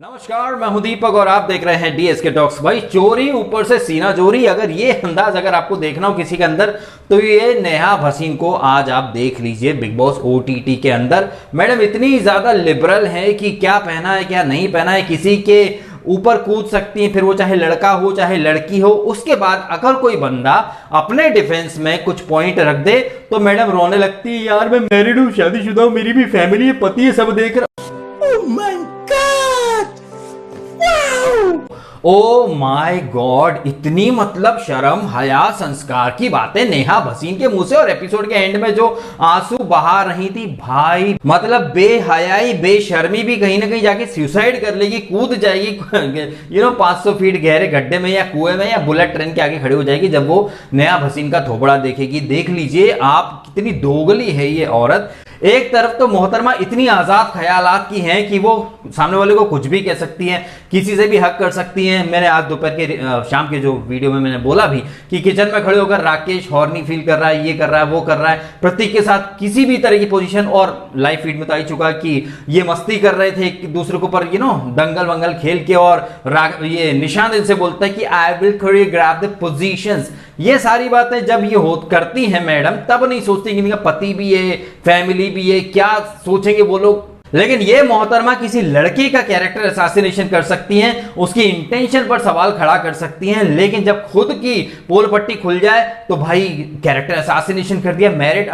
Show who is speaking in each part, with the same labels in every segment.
Speaker 1: नमस्कार, मैं हूं दीपक और आप देख रहे हैं डीएसके टॉक्स। भाई चोरी ऊपर से सीना चोरी, अगर ये अंदाज अगर आपको देखना हो किसी के अंदर तो ये नेहा भसीन को आज आप देख लीजिए बिग बॉस ओटीटी के अंदर। मैडम इतनी ज्यादा लिबरल है कि क्या पहना है क्या नहीं पहना है, किसी के ऊपर कूद सकती हैं, फिर वो चाहे लड़का हो चाहे लड़की हो। उसके बाद अगर कोई बंदा अपने डिफेंस में कुछ पॉइंट रख दे तो मैडम रोने लगती है, यार मैं मैरिड हूं, शादीशुदा हूं, मेरी भी फैमिली है, पति है, सब देख रहा। ओ माय गॉड, इतनी मतलब शर्म हया संस्कार की बातें नेहा भसीन के मुंह से। और एपिसोड के एंड में जो आंसू बहा रही थी भाई, मतलब बेहयाई बेशर्मी भी कहीं ना कहीं जाके सुसाइड कर लेगी, कूद जाएगी 500 फीट गहरे गड्ढे में या कुएं में या बुलेट ट्रेन के आगे खड़ी हो जाएगी जब वो नेहा भसीन का थोबड़ा देखेगी। देख लीजिए आप कितनी दोगली है ये औरत। एक तरफ तो मोहतरमा इतनी आजाद ख्यालात की हैं कि वो सामने वाले को कुछ भी कह सकती हैं, किसी से भी हक कर सकती हैं। मैंने आज दोपहर के शाम के जो वीडियो में मैंने बोला भी कि किचन में खड़े होकर राकेश हॉर्नी फील कर रहा है, ये कर रहा है, वो कर रहा है, प्रतीक के साथ किसी भी तरह की पोजीशन। और लाइव फीड में तो आ ही चुका कि ये मस्ती कर रहे थे एक दूसरे के ऊपर दंगल वंगल खेल के। और ये निशान इनसे बोलता है कि I will choreograph the positions. ये सारी बातें जब ये करती हैं मैडम, तब नहीं सोचती कि इनका पति भी है, फैमिली भी है, क्या सोचेंगे वो लोग। लेकिन ये मोहतरमा किसी लड़की का कैरेक्टर असैसिनेशन कर सकती हैं, उसकी इंटेंशन पर सवाल खड़ा कर सकती हैं, लेकिन जब खुद की पोल पट्टी खुल जाए तो भाई कैरेक्टर असैसिनेशन कर दिया। मैरिड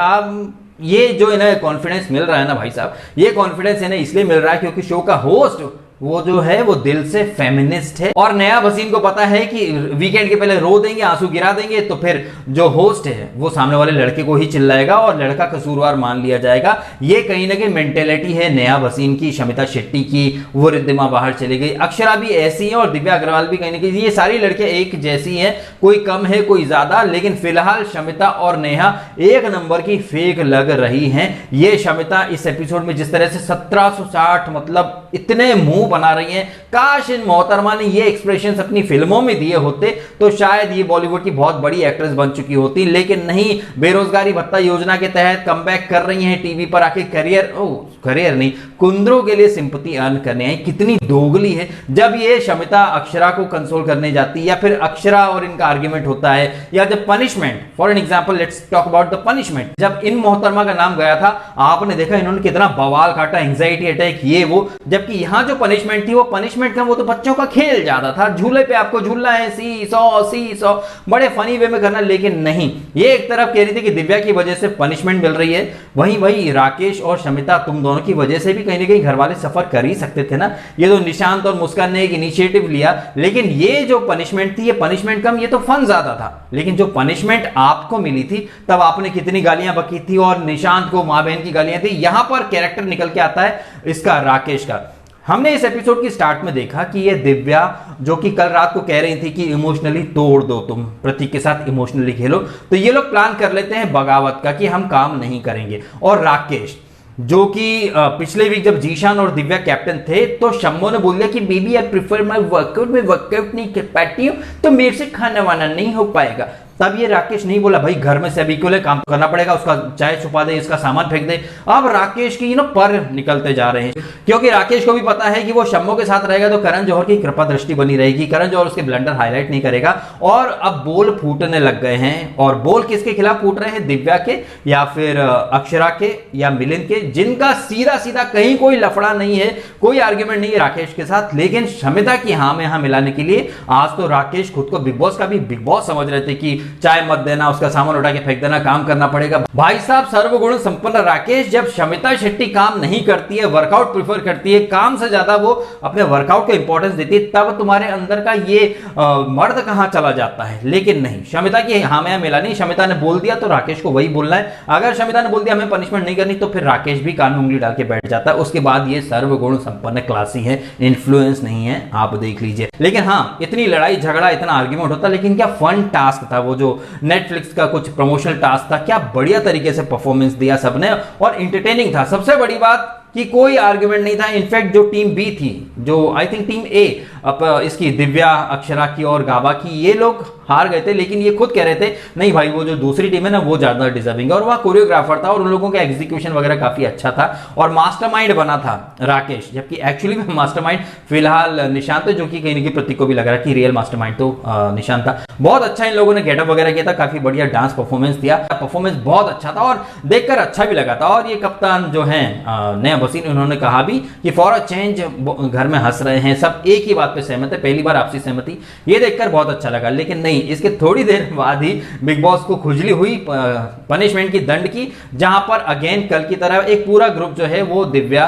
Speaker 1: ये जो इन्हें कॉन्फिडेंस मिल रहा है ना भाई साहब, ये कॉन्फिडेंस इन्हें इसलिए मिल रहा है क्योंकि शो का होस्ट वो जो है वो दिल से फेमिनिस्ट है। और नेहा भसीन को पता है कि वीकेंड के पहले रो देंगे, आंसू गिरा देंगे तो फिर जो होस्ट है वो सामने वाले लड़के को ही चिल्लाएगा और लड़का कसूरवार मान लिया जाएगा। ये कहीं ना कहीं मेंटेलिटी है नेहा भसीन की, शमिता शेट्टी की, वो रिद्धिमा बाहर चली गई, अक्षरा भी ऐसी है और दिव्या अग्रवाल भी कहीं ना कहीं। ये सारी लड़कियां एक जैसी हैं, कोई कम है कोई ज्यादा, लेकिन फिलहाल शमिता और नेहा एक नंबर की फेक लग रही हैं। ये शमिता इस एपिसोड में जिस तरह से 1760 मतलब इतने मुंह बना रही हैं, काश इन मोहतरमा ने ये एक्सप्रेशंस अपनी फिल्मों में दिए होते तो शायद ये बॉलीवुड की बहुत बड़ी एक्ट्रेस बन चुकी होती। लेकिन नहीं, बेरोजगारी भत्ता योजना के तहत कमबैक कर रही हैं, टीवी पर आके करियर नहीं, कुंदरों के लिए सिंपैथी अर्न करने आई। कितनी दोगली है। जब ये शमिता अक्षरा को कंसोल करने जाती है या फिर अक्षरा और इनका आर्ग्यूमेंट होता है, या जब punishment, for an example let's talk about the punishment, जब इन मोहतरमा का नाम गया था आपने देखा इन्होंने कितना बवाल काटा, एंग्जाइटी अटैक ये वो। जबकि यहां जो पनिशमेंट थी वो पनिशमेंट था, वो तो बच्चों का खेल ज्यादा था, झूले पे आपको झूलना है, सी सौ बड़े फनी वे में करना। लेकिन नहीं, ये एक तरफ कह रही थी कि दिव्या की वजह से पनिशमेंट मिल रही है, वहीं वही राकेश और शमिता तुम दोनों की वजह से भी कहीं ना कहीं घर वाले सफर कर ही सकते थे ना। ये तो निशांत और मुस्कान ने एक इनिशिएटिव लिया, लेकिन ये जो पनिशमेंट थी ये पनिशमेंट कम, ये तो फन ज्यादा था। लेकिन जो पनिशमेंट आपको मिली थी तब आपने कितनी गालियां बकी थी और निशांत को मां बहन की गालियां थी। यहां पर कैरेक्टर निकल के आता है इसका राकेश का। हमने इस एपिसोड की स्टार्ट में देखा कि ये दिव्या जो कि कल रात को कह रही थी कि इमोशनली तोड़ दो, तुम प्रतीक के साथ इमोशनली खेलो, तो ये लोग प्लान कर लेते हैं बगावत का कि हम काम नहीं करेंगे। और राकेश जो कि पिछले वीक जब जीशान और दिव्या कैप्टन थे तो शम्मो ने बोल दिया कि baby I prefer my workout, मैं वर्कआउट नहीं कर पाती हूं तो मेरे से खाना वाना नहीं हो पाएगा। तब ये राकेश नहीं बोला भाई घर में से अभी क्यों काम करना पड़ेगा, उसका चाय छुपा दे, इसका सामान फेंक दे। अब राकेश की पर निकलते जा रहे हैं क्योंकि राकेश को भी पता है कि वो शम्मो के साथ रहेगा तो करण जौहर की कृपा दृष्टि बनी रहेगी, करण जौहर उसके ब्लंडर हाईलाइट नहीं करेगा। और अब बोल फूटने लग गए हैं। और बोल किसके खिलाफ फूट रहे हैं? दिव्या के या फिर अक्षरा के या मिलिंद के, जिनका सीधा सीधा कहीं कोई लफड़ा नहीं है, कोई आर्ग्यूमेंट नहीं है राकेश के साथ। लेकिन शमिता की हां में हां मिलाने के लिए आज तो राकेश खुद को बिग बॉस का भी बिग बॉस समझ रहे थे कि चाय मत देना, उसका सामान उठा के फेंक देना, काम करना पड़ेगा। भाई साहब सर्वगुण संपन्न राकेश, जब शमिता शेट्टी काम नहीं करती है, वर्कआउट प्रीफर करती है, काम से ज्यादा वो अपने वर्कआउट को इंपॉर्टेंस देती है, तब तुम्हारे अंदर का ये मर्द कहां चला जाता है। लेकिन नहीं, शमिता की हां में मिला नहीं, शमिता ने बोल दिया तो राकेश को वही बोलना है। अगर शमिता ने बोल दिया हमें पनिशमेंट नहीं करनी तो फिर राकेश भी कान में उंगली डाल के बैठ जाता है। उसके बाद ये सर्वगुण संपन्न क्लासी है, इन्फ्लुएंस नहीं है, आप देख लीजिए। लेकिन हाँ, इतनी लड़ाई झगड़ा इतना आर्ग्यूमेंट होता, लेकिन क्या फन टास्क था वो जो नेटफ्लिक्स का कुछ प्रमोशनल टास्क था, क्या बढ़िया तरीके से परफॉर्मेंस दिया सबने और एंटरटेनिंग था। सबसे बड़ी बात कि कोई आर्गुमेंट नहीं था। इनफैक्ट जो टीम बी थी, जो आई थिंक टीम ए, इसकी दिव्या, अक्षरा की और गाबा की, ये लोग हार गए थे, लेकिन ये खुद कह रहे थे नहीं भाई वो जो दूसरी टीम है ना वो ज्यादा डिजर्विंग है। और वहाँ कोरियोग्राफर था और उन लोगों का एग्जीक्यूशन वगैरह काफी अच्छा था और मास्टरमाइंड बना था राकेश, जबकि एक्चुअली में मास्टरमाइंड फिलहाल निशांत है, जो कि कहीं ना कहीं प्रतीक को भी लग रहा है कि रियल मास्टरमाइंड तो निशांत था। बहुत अच्छा इन लोगों ने गेटअप वगैरह किया था, काफी बढ़िया डांस परफॉर्मेंस दिया, परफॉर्मेंस बहुत अच्छा था और देखकर अच्छा भी लगा था। और ये कप्तान जो है नेहा भसीन, उन्होंने कहा भी कि फॉर अ चेंज घर में हंस रहे हैं, सब एक ही बात पे सहमत है, पहली बार आपसी सहमति, ये देखकर बहुत अच्छा लगा। लेकिन नहीं, इसके थोड़ी देर बाद ही बिग बॉस को खुजली हुई पनिशमेंट की, दंड की, जहां पर अगेन कल की तरह एक पूरा ग्रुप जो है वो दिव्या,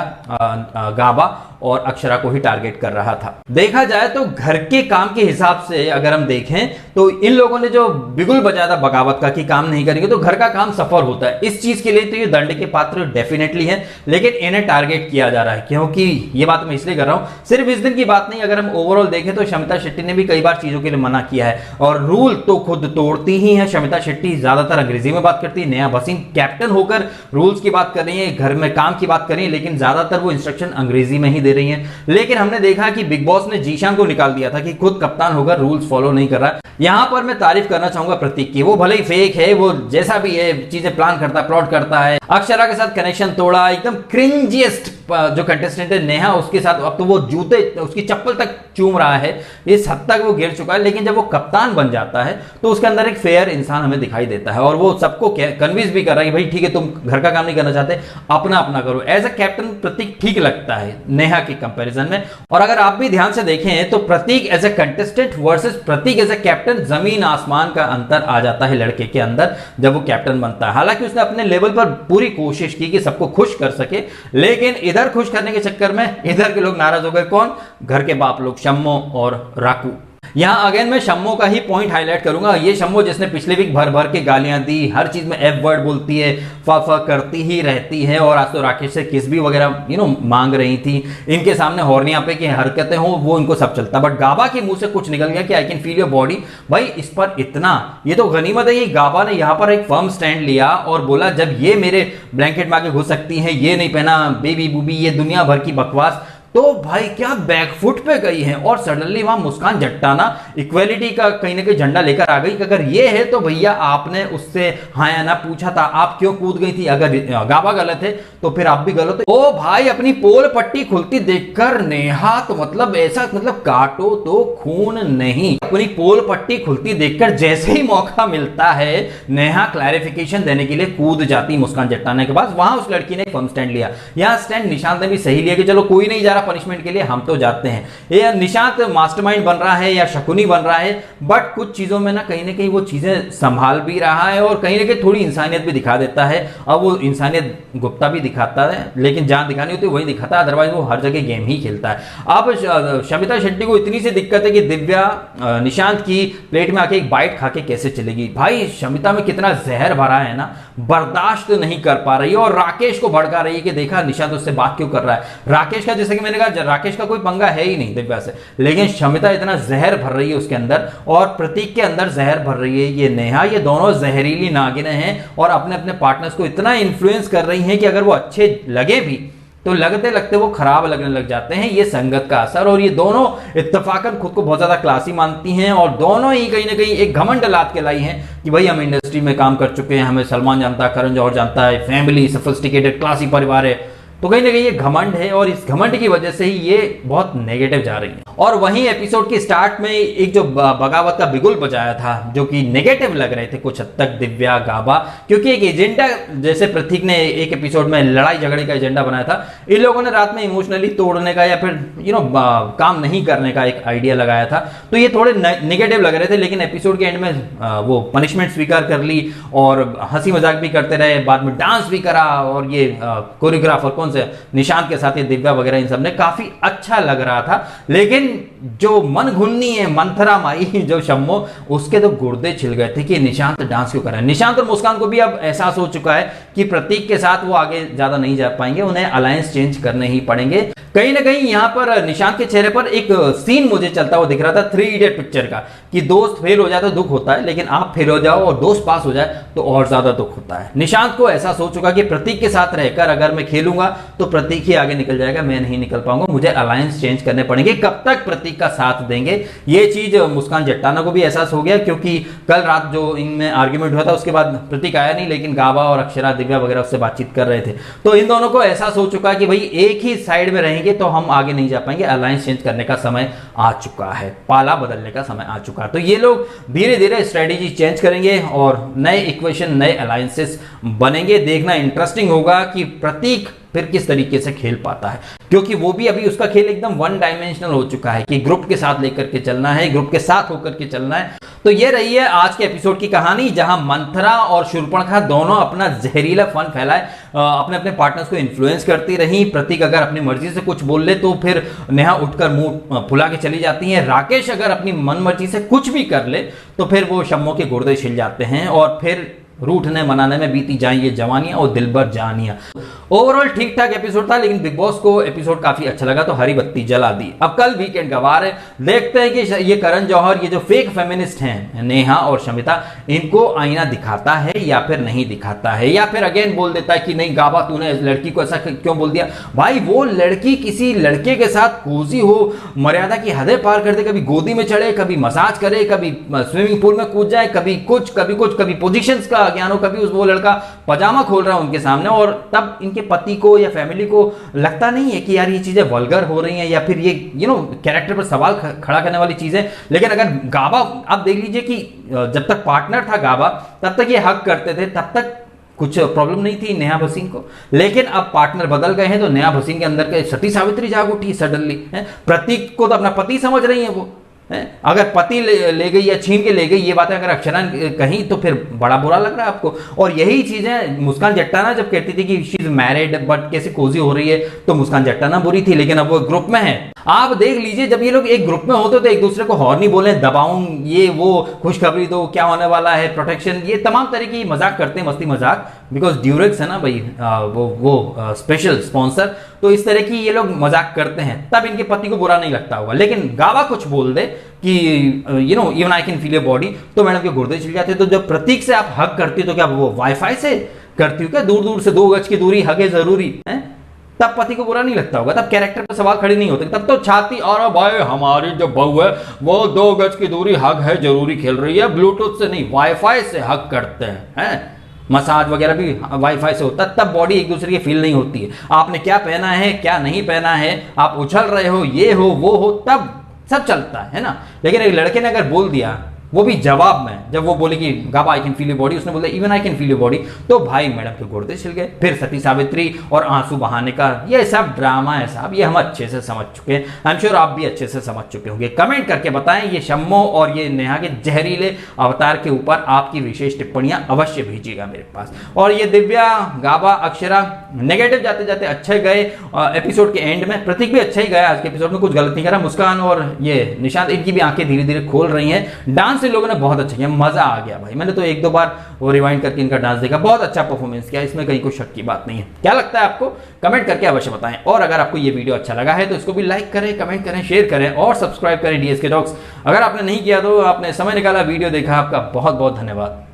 Speaker 1: गाबा और अक्षरा को ही टारगेट कर रहा था। देखा जाए तो घर के काम के हिसाब से अगर हम देखें तो इन लोगों ने जो बिगुल बजाया था बगावत का कि काम नहीं करेंगे तो घर का काम सफर होता है, इस चीज के लिए तो ये दंड के पात्र डेफिनेटली है। लेकिन इन्हें टारगेट किया जा रहा है, क्योंकि ये बात मैं इसलिए कर रहा हूं, सिर्फ इस दिन की बात नहीं, अगर हम ओवरऑल देखें तो शमिता शेट्टी ने भी कई बार चीजों के लिए मना किया है और रूल तो खुद तोड़ती ही है। शमिता शेट्टी ज्यादातर अंग्रेजी में बात करती है, नेहा भसीन कैप्टन होकर रूल्स की बात कर रही है, घर में काम की बात कर रही है, लेकिन ज्यादातर वो इंस्ट्रक्शन अंग्रेजी में ही दे रही है। लेकिन हमने देखा कि बिग बॉस ने जीशान को निकाल दिया था कि खुद कप्तान होकर रूल्स फॉलो नहीं कर रहा। यहां पर मैं तारीफ करना चाहूंगा प्रतीक की, वो भले ही फेक है, वो जैसा भी है चीजें प्लान करता है, प्लॉट करता है, अक्षरा के साथ कनेक्शन तोड़ा, एकदम क्रिंजिएस्ट जो कंटेस्टेंट है नेहा, उसके साथ अब तो वो जूते, उसकी चप्पल तक चूम रहा है, इस हद तक वो गिर चुका है। लेकिन जब वो कप्तान बन जाता है तो उसके अंदर एक फेयर इंसान हमें दिखाई देता है और वो सबको कन्विंस भी कर रहा है कि भाई ठीक है, तुम घर का काम नहीं करना चाहते, अपना अपना करो। एज अ कैप्टन प्रतीक ठीक लगता है नेहा के कंपैरिजन में। और अगर आप भी ध्यान से देखें तो Prateek as a contestant versus Prateek as a captain, जमीन आसमान का अंतर आ जाता है लड़के के अंदर जब वो कैप्टन बनता है। हालांकि उसने अपने लेवल पर पूरी कोशिश की कि सबको खुश कर सके, लेकिन इधर खुश करने के चक्कर में इधर के लोग नाराज हो गए। कौन? घर के बाप लोग, शम्मो और राकू। यहां अगेन मैं शम्मो का ही पॉइंट हाईलाइट करूंगा। ये शम्मो जिसने पिछले वीक भर भर के गालियां दी, हर चीज में एफ वर्ड बोलती है, फा करती ही रहती है और आज तो राकेश से किस भी वगैरह मांग रही थी, इनके सामने हॉर्निया पे की हरकतें हो वो इनको सब चलता। बट गाबा के मुंह से कुछ निकल गया कि आई कैन फील योर बॉडी। भाई इस पर इतना, ये तो गनीमत है कि गाबा ने यहां पर एक फर्म स्टैंड लिया और बोला जब ये मेरे ब्लैंकेट में आके घुस सकती है, ये नहीं पहना, बेबी बूबी, ये दुनिया भर की बकवास, तो भाई क्या बैकफुट पे गई है। और सडनली वहां मुस्कान जट्टाना इक्वेलिटी का कहीं ना कहीं झंडा लेकर आ गई कि अगर ये है तो भैया आपने उससे हाँ या ना पूछा था, आप क्यों कूद गई थी? अगर गाबा गलत है तो फिर आप भी गलत हो। ओ भाई अपनी पोल पट्टी खुलती देखकर नेहा तो मतलब ऐसा, मतलब काटो तो खून नहीं, अपनी पोल पट्टी खुलती देखकर जैसे ही मौका मिलता है नेहा क्लैरिफिकेशन देने के लिए कूद जाती मुस्कान जट्टाना के पास। वहां उस लड़की ने फर्म स्टैंड लिया। यहां स्टैंड निशांत ने भी सही लिया कि चलो कोई नहीं जा रहा पनिशमेंट के लिए, हम तो जाते हैं। ये निशांत मास्टरमाइंड बन रहा है या शकुनी बन रहा है, बट कुछ चीजों में ना कहीं वो चीजें संभाल भी रहा है और कहीं ना कहीं थोड़ी इंसानियत भी दिखा देता है। अब वो इंसानियत गुप्ता भी दिखाता है, लेकिन जहां दिखानी होती है वही दिखाता है, अदरवाइज वो हर जगह गेम ही खेलता है। अब शमिता शेट्टी को इतनी सी दिक्कत है कि दिव्या निशांत की प्लेट में आके एक बाइट खा के कैसे चलेगी। भाई शमिता में कितना जहर भरा है ना, बर्दाश्त नहीं कर पा रही है और राकेश को भड़का रही है कि देखा निशांत उससे बात क्यों कर रहा है। राकेश का, जैसे कि मैंने कहा, राकेश का कोई पंगा है ही नहीं दिव्या से, लेकिन शमिता इतना जहर भर रही है उसके अंदर और प्रतीक के अंदर जहर भर रही है ये नेहा। ये दोनों जहरीली नागिनें हैं और अपने अपने पार्टनर्स को इतना इन्फ्लुएंस कर रही हैं कि अगर वो अच्छे लगे भी तो लगते लगते वो खराब लगने लग जाते हैं। ये संगत का असर। और ये दोनों इत्तेफाकन खुद को बहुत ज्यादा क्लासी मानती हैं और दोनों ही कहीं ना कहीं एक घमंड लाद के लाई हैं कि भाई हम इंडस्ट्री में काम कर चुके हैं, हमें सलमान जानता है, करण जौहर जानता है, फैमिली, सोफिस्टिकेटेड क्लासी परिवार है। तो कहीं ना कहीं ये घमंड है और इस घमंड की वजह से ही ये बहुत नेगेटिव जा रही है। और वहीं एपिसोड के स्टार्ट में एक जो बगावत का बिगुल बजाया था, जो कि नेगेटिव लग रहे थे कुछ हद तक दिव्या, गाबा, क्योंकि एक एजेंडा, जैसे प्रतीक ने एक एपिसोड में लड़ाई झगड़े का एजेंडा बनाया था, इन लोगों ने रात में इमोशनली तोड़ने का या फिर काम नहीं करने का एक आइडिया लगाया था। तो ये थोड़े नेगेटिव लग रहे थे, लेकिन एपिसोड के एंड में वो पनिशमेंट स्वीकार कर ली और हंसी मजाक भी करते रहे, बाद में डांस भी करा और ये कोरियोग्राफर कौन से निशांत के साथ ये दिव्या वगैरह इन सब ने काफी अच्छा लग रहा था। लेकिन जो मन घुन्नी है मंथरा माई जो शम्मो, उसके तो गुर्दे छिल गए थे कि निशांत डांस क्यों कर रहा है। निशांत और मुस्कान को भी अब एहसास हो चुका है कि प्रतीक के साथ वो आगे ज्यादा नहीं जा पाएंगे, उन्हें अलायंस चेंज करने ही पड़ेंगे। कहीं ना कहीं यहाँ पर निशांत के चेहरे पर एक सीन मुझे चलता हुआ दिख रहा था 3 इडियट पिक्चर का, कि दोस्त फेल हो जाए तो दुख होता है, लेकिन आप फेल हो जाओ और दोस्त पास हो जाए तो और ज्यादा दुख होता है। निशांत को ऐसा सोच चुका कि प्रतीक के साथ रहकर अगर मैं खेलूंगा तो प्रतीक ही आगे निकल जाएगा, मैं नहीं निकल पाऊंगा, मुझे अलायंस चेंज करने पड़ेंगे, कब तक प्रतीक का साथ देंगे। ये चीज मुस्कान जट्टाना को भी एहसास हो गया, क्योंकि कल रात जो इनमें आर्ग्यूमेंट हुआ था उसके बाद प्रतीक आया नहीं, लेकिन गाबा और अक्षरा दिव्या वगैरह उससे बातचीत कर रहे थे, तो इन दोनों को एहसास हो चुका कि भाई एक ही साइड में रहेंगे तो हम आगे नहीं जा पाएंगे, अलायंस चेंज करने का समय आ चुका है, पाला बदलने का समय आ चुका है। तो ये लोग धीरे धीरे स्ट्रेटेजी चेंज करेंगे और नए इक्वेशन, नए अलायंसेस बनेंगे। देखना इंटरेस्टिंग होगा कि प्रतीक फिर किस तरीके से खेल पाता है, क्योंकि वो भी अभी उसका खेल एकदम वन डायमेंशनल हो चुका है कि ग्रुप के साथ लेकर के चलना है, ग्रुप के साथ होकर के चलना है। तो ये रही है आज के एपिसोड की कहानी, जहां मंथरा और शूर्पणखा दोनों अपना जहरीला फन फैलाए, अपने अपने पार्टनर्स को इन्फ्लुएंस करती रही। प्रतीक अगर अपनी मर्जी से कुछ बोल ले तो फिर नेहा उठकर मुंह फुला के चली जाती है। राकेश अगर अपनी मन मर्जी से कुछ भी कर ले तो फिर वो शम्मो के गुर्दे छिल जाते हैं और फिर रूठने मनाने में बीती जाएं ये जवानियां और दिलबर जानियां। ओवरऑल ठीक ठाक एपिसोड था, लेकिन बिग बॉस को एपिसोड काफी अच्छा लगा तो हरी बत्ती जला दी। अब कल वीकेंड का वार है, देखते हैं कि ये करण जौहर, ये जो फेक फेमिनिस्ट हैं नेहा और शमिता, इनको आईना दिखाता है या फिर नहीं दिखाता है, या फिर अगेन बोल देता है कि नहीं गाबा तूने लड़की को ऐसा क्यों बोल दिया। भाई वो लड़की किसी लड़के के साथ कोजी हो, मर्यादा की हदें पार कर दे, कभी गोदी में चढ़े, कभी मसाज करे, कभी स्विमिंग पूल में कूद जाए, कभी कुछ कभी पोजीशंस का ज्ञान हो, कभी वो लड़का पजामा खोल रहा है उनके सामने, और तब इनके पति को या फैमिली को लगता नहीं है कि यार ये चीजें वल्गर हो रही हैं या फिर ये कैरेक्टर पर सवाल खड़ा करने वाली चीजें। लेकिन अगर गाबा, आप देख लीजिए कि जब तक पार्टनर था गाबा तब तक ये हक करते थे, तब तक कुछ प्रॉब्लम नहीं थी नेहा भसीन को, लेकिन अब पार्टनर बदल गए हैं तो नेहा भसीन के अंदर के सती सावित्री जाग उठी सडनली। प्रतीक को तो अपना पति समझ रही है वो, अगर पति ले गई या छीन के ले गई, ये बातें अगर अक्षरा कहीं तो फिर बड़ा बुरा लग रहा है आपको। और यही चीजें मुस्कान जट्टाना जब कहती थी कि शी इज मैरिड बट कैसे कोजी हो रही है, तो मुस्कान जट्टाना बुरी थी, लेकिन अब वो ग्रुप में है। आप देख लीजिए जब ये लोग एक ग्रुप में होते तो एक दूसरे को हॉर्नी बोले, दबाऊं, ये वो, खुशखबरी दो, क्या होने वाला है, प्रोटेक्शन, ये तमाम तरह की मजाक करते हैं, मस्ती मजाक, बिकॉज ड्यूरेक्स है ना भाई, वो स्पेशल स्पॉन्सर, तो इस तरह की ये लोग मजाक करते हैं, तब इनके पति को बुरा नहीं लगता होगा। लेकिन गावा कुछ बोल दे कि even I can feel your body, तो मैडम के गुर्दे छिल जाते। तो जब प्रतीक से आप हग करती हो तो क्या वो वाईफाई से करती हो क्या, दूर दूर से 2 गज की दूरी हग है जरूरी है, तब पति को बुरा नहीं लगता होगा, तब कैरेक्टर पर सवाल खड़े नहीं होते, तब तो छाती और भाई हमारी जो बहू है वो 2 गज की दूरी हग है जरूरी खेल रही है, ब्लूटूथ से नहीं वाईफाई से हग करते हैं, मसाज वगैरह भी वाईफाई से होता है, तब बॉडी एक दूसरे की फील नहीं होती है। आपने क्या पहना है क्या नहीं पहना है, आप उछल रहे हो, ये हो वो हो, तब सब चलता है ना। लेकिन एक लड़के ने अगर बोल दिया, वो भी जवाब में, जब वो बोले कि Gaba I can feel your body, उसने बोला even I can feel your body, तो भाई मैडम के गुर्दे छिल गए। फिर सती सावित्री और आंसू बहाने का ये सब ड्रामा है साहब, ये हम अच्छे से समझ चुके हैं, आई एम श्योर आप भी अच्छे से समझ चुके होंगे। कमेंट करके बताएं ये शम्मो और ये नेहा के जहरीले अवतार के ऊपर आपकी विशेष टिप्पणियां अवश्य भेजिएगा मेरे पास। और ये दिव्या, गाबा, अक्षरा नेगेटिव जाते जाते अच्छे गए एपिसोड के एंड में, प्रतीक भी अच्छा ही गया आज के एपिसोड में, कुछ गलत नहीं करा। मुस्कान और ये निशांत, इनकी भी आंखें धीरे धीरे खोल रही हैं। डांस इन लोगों ने बहुत अच्छा किया, मजा आ गया भाई, मैंने तो 1-2 बार वो रिवाइंड करके इनका डांस देखा, बहुत अच्छा परफॉर्मेंस किया, इसमें कहीं कोई शक की बात नहीं है। क्या लगता है आपको, कमेंट करके अवश्य बताएं। और अगर आपको ये वीडियो अच्छा लगा है तो इसको भी लाइक करें, कमेंट करें, शेयर करें और सब्सक्राइब करें DSK टॉक्स। अगर आपने नहीं किया तो आपने समय निकाला, वीडियो देखा, आपका बहुत बहुत धन्यवाद।